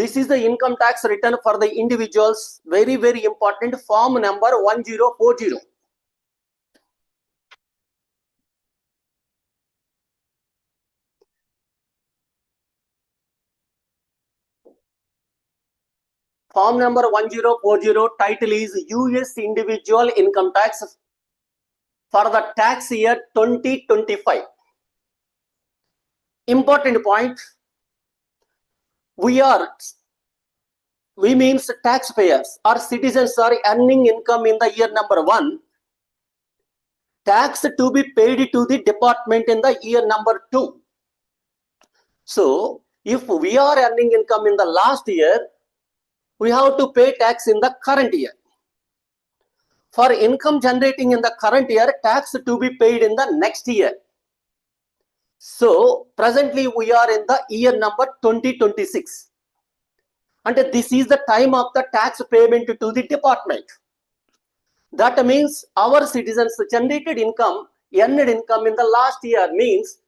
This is the income tax return for the individuals. Very, very important. Form number 1040. Form number 1040, title is US Individual Income Tax for the tax year 2025. Important point. We means taxpayers or citizens are earning income in the year number 1. Tax to be paid to the department in the year number 2. So, if we are earning income in the last year, we have to pay tax in the current year. For income generating in the current year, tax to be paid in the next year. So, presently we are in the year number 2026. And this is the time of the tax payment to the department. That means our citizens generated income, earned income in the last year means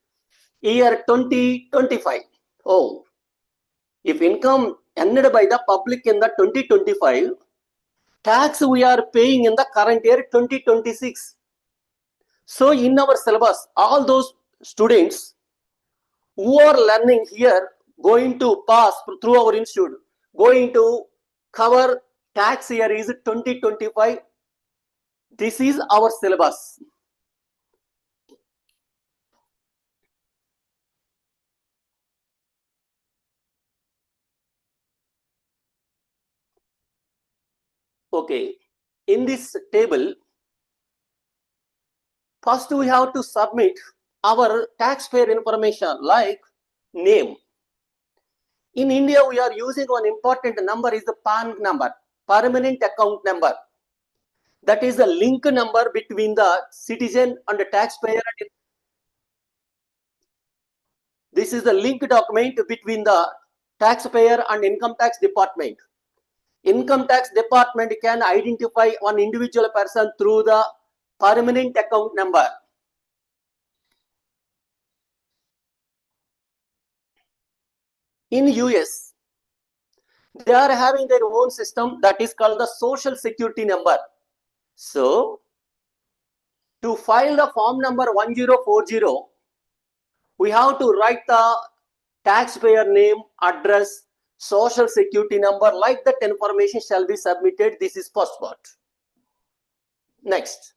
year 2025. Oh, if income earned by the public in the 2025, tax we are paying in the current year 2026. So in our syllabus, all those students who are learning here going to pass through our institute, going to cover tax year is 2025. This is our syllabus. Okay, in this table, first we have to submit our taxpayer information like name. In India, we are using one important number is the PAN number, permanent account number. That is the link number between the citizen and the taxpayer. This is the link document between the taxpayer and income tax department. Income tax department can identify one individual person through the permanent account number. In US, they are having their own system that is called the social security number. So, to file the form number 1040, we have to write the taxpayer name, address, social security number, like that information shall be submitted. This is first part. Next.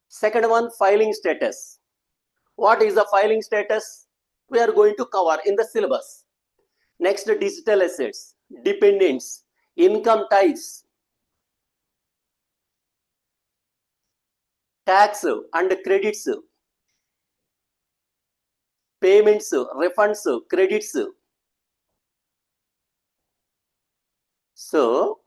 Second one, filing status. What is the filing status? We are going to cover in the syllabus. Next, digital assets, dependents, income types, tax and credits, payments, refunds, credits. So,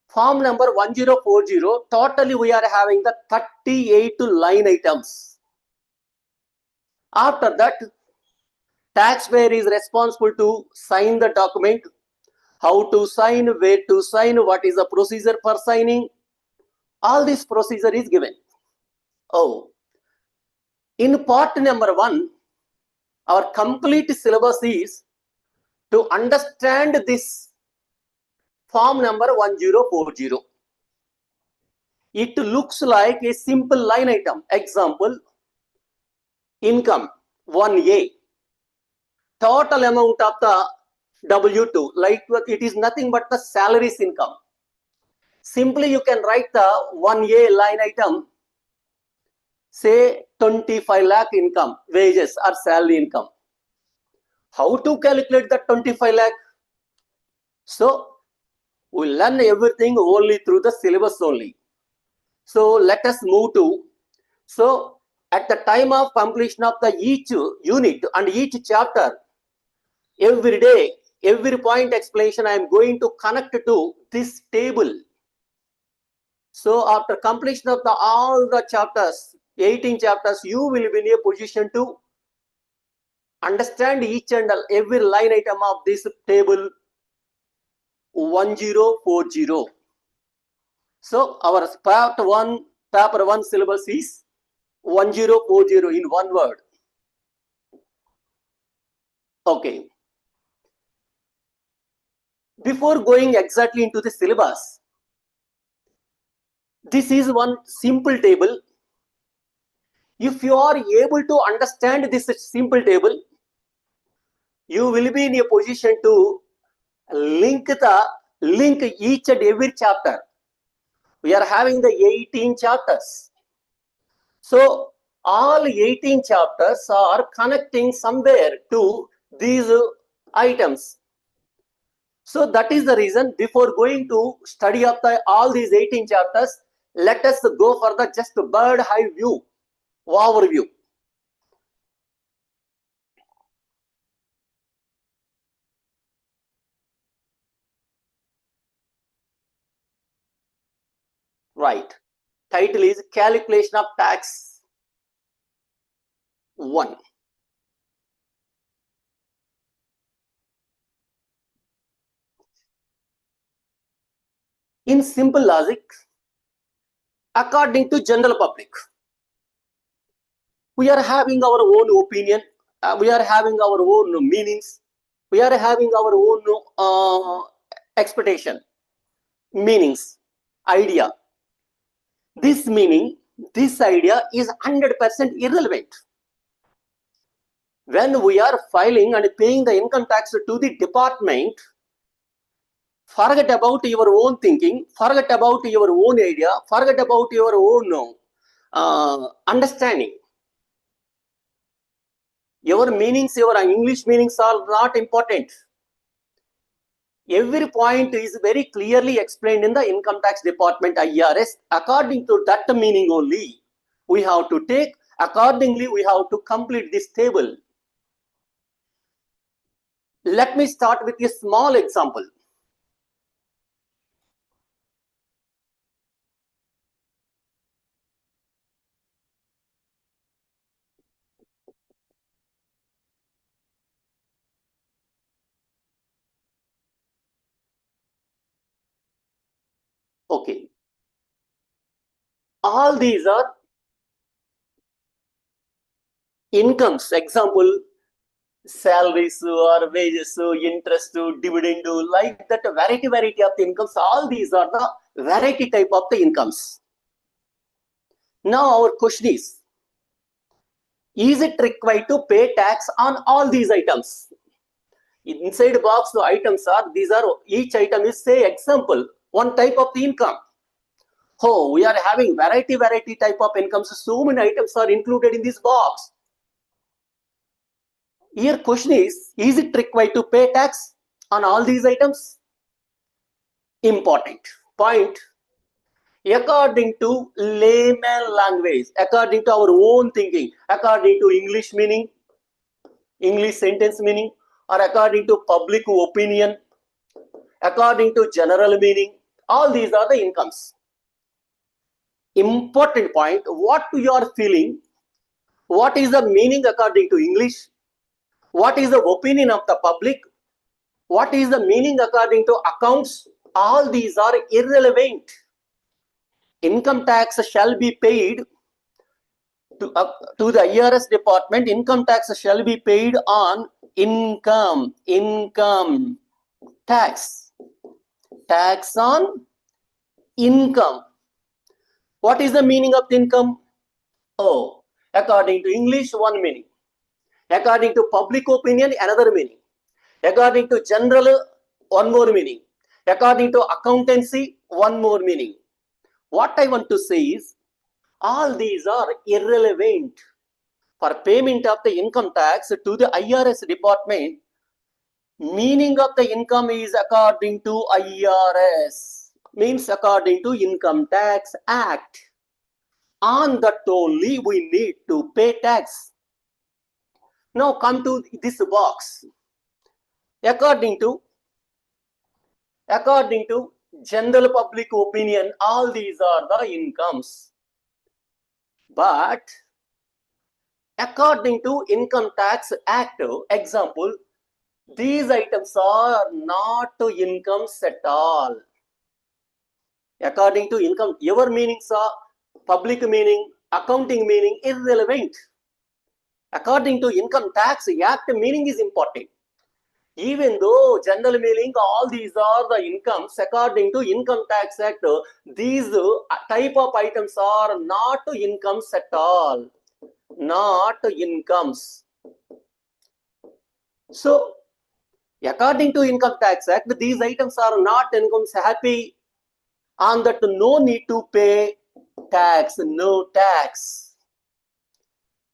form number 1040, totally we are having the 38 line items. After that, taxpayer is responsible to sign the document, how to sign, where to sign, what is the procedure for signing. All this procedure is given. Oh, in part number 1, our complete syllabus is to understand this form number 1040. It looks like a simple line item. Example, income 1A, total amount of the W2, like it is nothing but the salaries income. Simply you can write the 1A line item, say 25 lakh income, wages or salary income. How to calculate the 25 lakh? So we learn everything only through the syllabus only. So let us move to, so at the time of completion of the each unit and each chapter, every day, every point explanation I am going to connect to this table. So after completion of all the chapters, 18 chapters, you will be in a position to understand each and every line item of this table 1040. So our paper 1 syllabus is 1040 in one word. Okay. Before going exactly into the syllabus, this is one simple table. If you are able to understand this simple table, you will be in a position to link each and every chapter. We are having the 18 chapters. So all 18 chapters are connecting somewhere to these items. So that is the reason, before going to study up all these 18 chapters, let us go for the just bird eye view, overview. Right. Title is Calculation of Tax 1. In simple logic, according to general public, we are having our own opinion, we are having our own meanings, we are having our own expectation, meanings, idea. This meaning, this idea is 100% irrelevant. When we are filing and paying the income tax to the department, forget about your own thinking, forget about your own idea, forget about your own understanding. Your meanings, your English meanings are not important. Every point is very clearly explained in the income tax department IRS. According to that meaning only, we have to take, accordingly we have to complete this table. Let me start with a small example. Okay. All these are incomes. Example, salaries or wages, interest, dividend, like that variety of the incomes. All these are the variety type of the incomes. Now our question is it required to pay tax on all these items? Inside box, the items are, these are, each item is, say, example, one type of the income. Oh, we are having variety type of incomes. So many items are included in this box. Here question is it required to pay tax on all these items? Important point. According to layman language, according to our own thinking, according to English meaning, English sentence meaning, or according to public opinion, according to general meaning, all these are the incomes. Important point, what you are feeling, what is the meaning according to English, what is the opinion of the public, what is the meaning according to accounts, all these are irrelevant. Income tax shall be paid to the IRS department. Income tax shall be paid on income tax on income. What is the meaning of income? Oh, according to English, one meaning. According to public opinion, another meaning. According to general, one more meaning. According to accountancy, one more meaning. What I want to say is, all these are irrelevant. For payment of the income tax to the IRS department, meaning of the income is according to IRS, means according to Income Tax Act. On that only we need to pay tax. Now come to this box. According to general public opinion, all these are the incomes. But according to Income Tax Act, example, these items are not incomes at all. According to income, your meanings are public meaning, accounting meaning, irrelevant. According to Income Tax Act, meaning is important. Even though general meaning, all these are the incomes, according to Income Tax Act, these type of items are not incomes at all. Not incomes. So, according to Income Tax Act, these items are not incomes. Happy on that, no need to pay tax, no tax.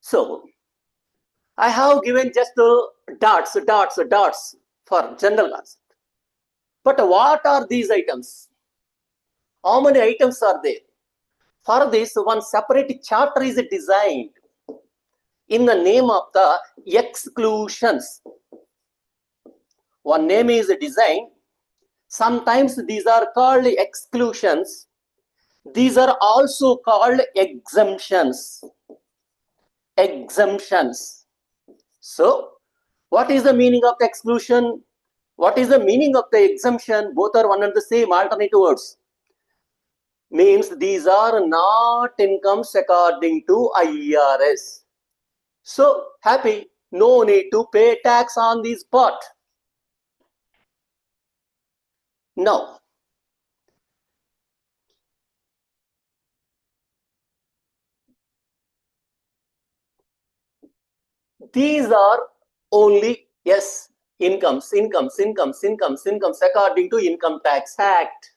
So, I have given just dots for general concept. But what are these items? How many items are there? For this, one separate chapter is designed in the name of the exclusions. One name is designed. Sometimes these are called exclusions. These are also called exemptions. Exemptions. So, what is the meaning of the exclusion? What is the meaning of the exemption? Both are one and the same, alternative words. Means these are not incomes according to IRS. So, happy, no need to pay tax on this part. Now, these are only, yes, incomes according to Income Tax Act.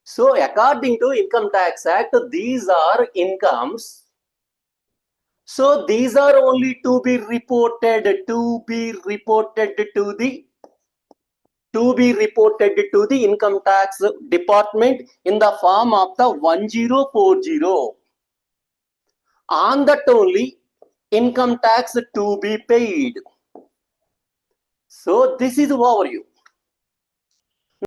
So, according to Income Tax Act, these are incomes. So, these are only to be reported to the Income Tax Department in the form of the 1040. On that only income tax to be paid. So, this is overview.